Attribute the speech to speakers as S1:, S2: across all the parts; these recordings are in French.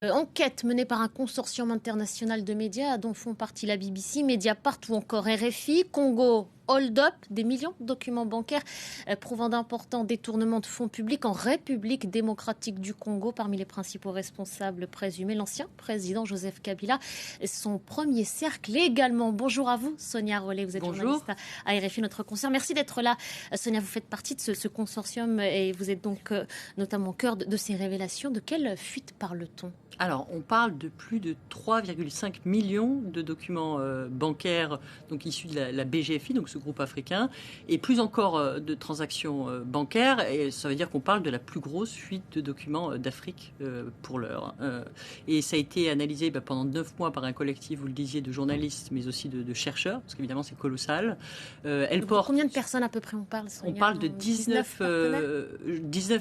S1: Enquête menée par un consortium international de médias dont font partie la BBC, Mediapart ou encore RFI. Congo, hold-up, des millions de documents bancaires prouvant d'importants détournements de fonds publics en République démocratique du Congo. Parmi les principaux responsables présumés, l'ancien président Joseph Kabila, son premier cercle également. Bonjour à vous, Sonia Rollet, vous êtes
S2: Bonjour.
S1: journaliste à RFI, notre consoeur. Merci d'être là. Sonia, vous faites partie de ce consortium et vous êtes donc notamment au cœur de ces révélations. De quelle fuite parle-t-on ?
S2: Alors, on parle de plus de 3,5 millions de documents bancaires donc issus de la BGFI, donc ce groupe africain, et plus encore de transactions bancaires. Et ça veut dire qu'on parle de la plus grosse fuite de documents d'Afrique pour l'heure. Et ça a été analysé pendant 9 mois par un collectif, vous le disiez, de journalistes, mais aussi de chercheurs, parce qu'évidemment c'est colossal.
S1: Combien de personnes à peu près on parle, Sonia ?
S2: On parle de 19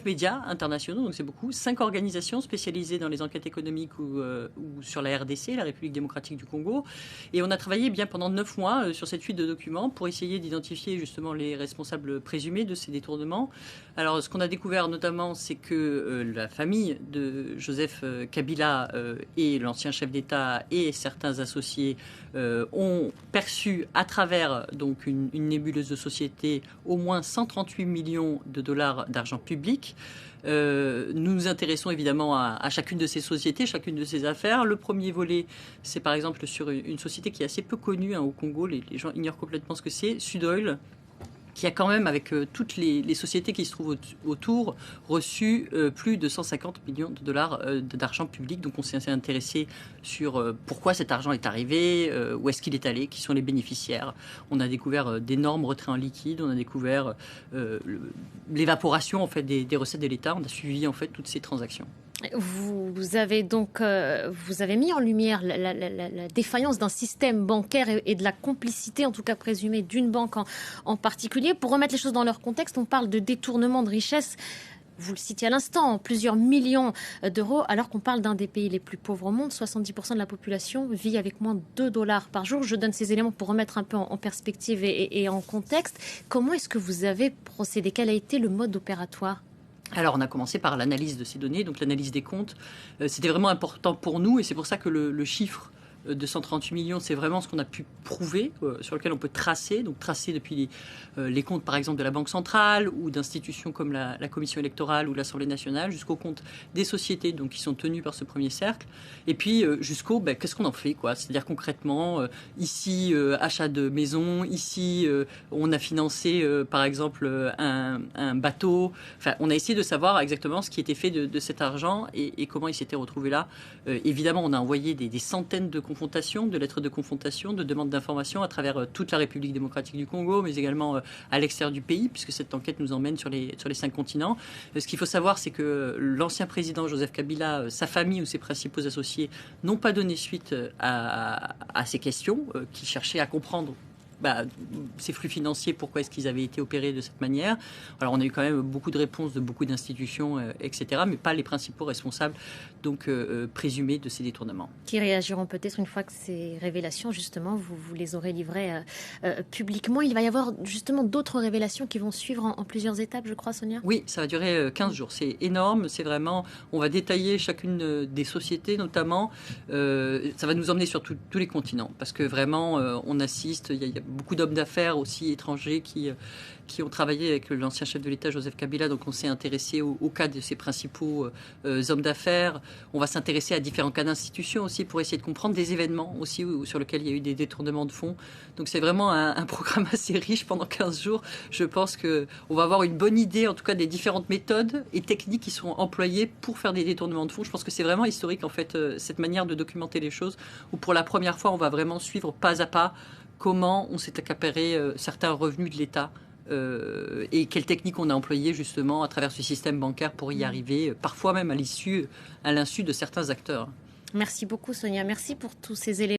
S2: médias internationaux, donc c'est beaucoup. 5 organisations spécialisées dans les enquêtes économiques ou sur la RDC, la République démocratique du Congo. Et on a travaillé bien pendant 9 mois sur cette fuite de documents pour essayer d'identifier justement les responsables présumés de ces détournements. Alors ce qu'on a découvert notamment, c'est que la famille de Joseph Kabila et l'ancien chef d'État et certains associés ont perçu à travers donc une nébuleuse de société au moins 138 millions de dollars d'argent public. Nous nous intéressons évidemment à chacune de ces sociétés, chacune de ces affaires. Le premier volet, c'est par exemple sur une société qui est assez peu connue au Congo, les gens ignorent complètement ce que c'est, Sudoil, qui a quand même, avec toutes les sociétés qui se trouvent autour, reçu plus de 150 millions de dollars d'argent public. Donc on s'est intéressé sur pourquoi cet argent est arrivé, où est-ce qu'il est allé, qui sont les bénéficiaires. On a découvert d'énormes retraits en liquide, on a découvert l'évaporation en fait, des recettes de l'État. On a suivi en fait toutes ces transactions.
S1: Vous avez donc vous avez mis en lumière la défaillance d'un système bancaire et de la complicité, en tout cas présumée, d'une banque en particulier. Pour remettre les choses dans leur contexte, on parle de détournement de richesse. Vous le citiez à l'instant, plusieurs millions d'euros, alors qu'on parle d'un des pays les plus pauvres au monde. 70% de la population vit avec moins de 2 dollars par jour. Je donne ces éléments pour remettre un peu en perspective et en contexte. Comment est-ce que vous avez procédé ? Quel a été le mode opératoire ?
S2: Alors, on a commencé par l'analyse de ces données, donc l'analyse des comptes. C'était vraiment important pour nous et c'est pour ça que le chiffre de 138 millions, c'est vraiment ce qu'on a pu prouver, sur lequel on peut tracer, donc tracer depuis les comptes par exemple de la Banque centrale ou d'institutions comme la Commission électorale ou l'Assemblée nationale, jusqu'aux comptes des sociétés donc, qui sont tenues par ce premier cercle, et puis jusqu'au qu'est-ce qu'on en fait, quoi. C'est-à-dire concrètement, ici achat de maison, ici on a financé par exemple un bateau, enfin on a essayé de savoir exactement ce qui était fait de cet argent et comment il s'était retrouvé là. Évidemment on a envoyé des centaines de de lettres de confrontation, de demandes d'information à travers toute la République démocratique du Congo, mais également à l'extérieur du pays, puisque cette enquête nous emmène sur les 5 continents. Ce qu'il faut savoir, c'est que l'ancien président Joseph Kabila, sa famille ou ses principaux associés n'ont pas donné suite à ces questions, qui cherchaient à comprendre ces flux financiers, pourquoi est-ce qu'ils avaient été opérés de cette manière. Alors on a eu quand même beaucoup de réponses de beaucoup d'institutions, etc., mais pas les principaux responsables donc présumés de ces détournements.
S1: Qui réagiront peut-être une fois que ces révélations, justement, vous les aurez livrées publiquement. Il va y avoir justement d'autres révélations qui vont suivre en plusieurs étapes, je crois, Sonia ?
S2: Oui, ça va durer 15 jours. C'est énorme, c'est vraiment... On va détailler chacune des sociétés, notamment. Ça va nous emmener sur tous les continents, parce que vraiment, on assiste... Il y a beaucoup d'hommes d'affaires aussi étrangers qui ont travaillé avec l'ancien chef de l'État, Joseph Kabila. Donc on s'est intéressé au cas de ses principaux hommes d'affaires. On va s'intéresser à différents cas d'institutions aussi pour essayer de comprendre des événements aussi sur lesquels il y a eu des détournements de fonds. Donc c'est vraiment un programme assez riche pendant 15 jours. Je pense qu'on va avoir une bonne idée en tout cas des différentes méthodes et techniques qui sont employées pour faire des détournements de fonds. Je pense que c'est vraiment historique en fait cette manière de documenter les choses où pour la première fois on va vraiment suivre pas à pas comment on s'est accaparé certains revenus de l'État et quelles techniques on a employées justement à travers ce système bancaire pour y arriver, parfois même à l'insu de certains acteurs.
S1: Merci beaucoup Sonia, merci pour tous ces éléments.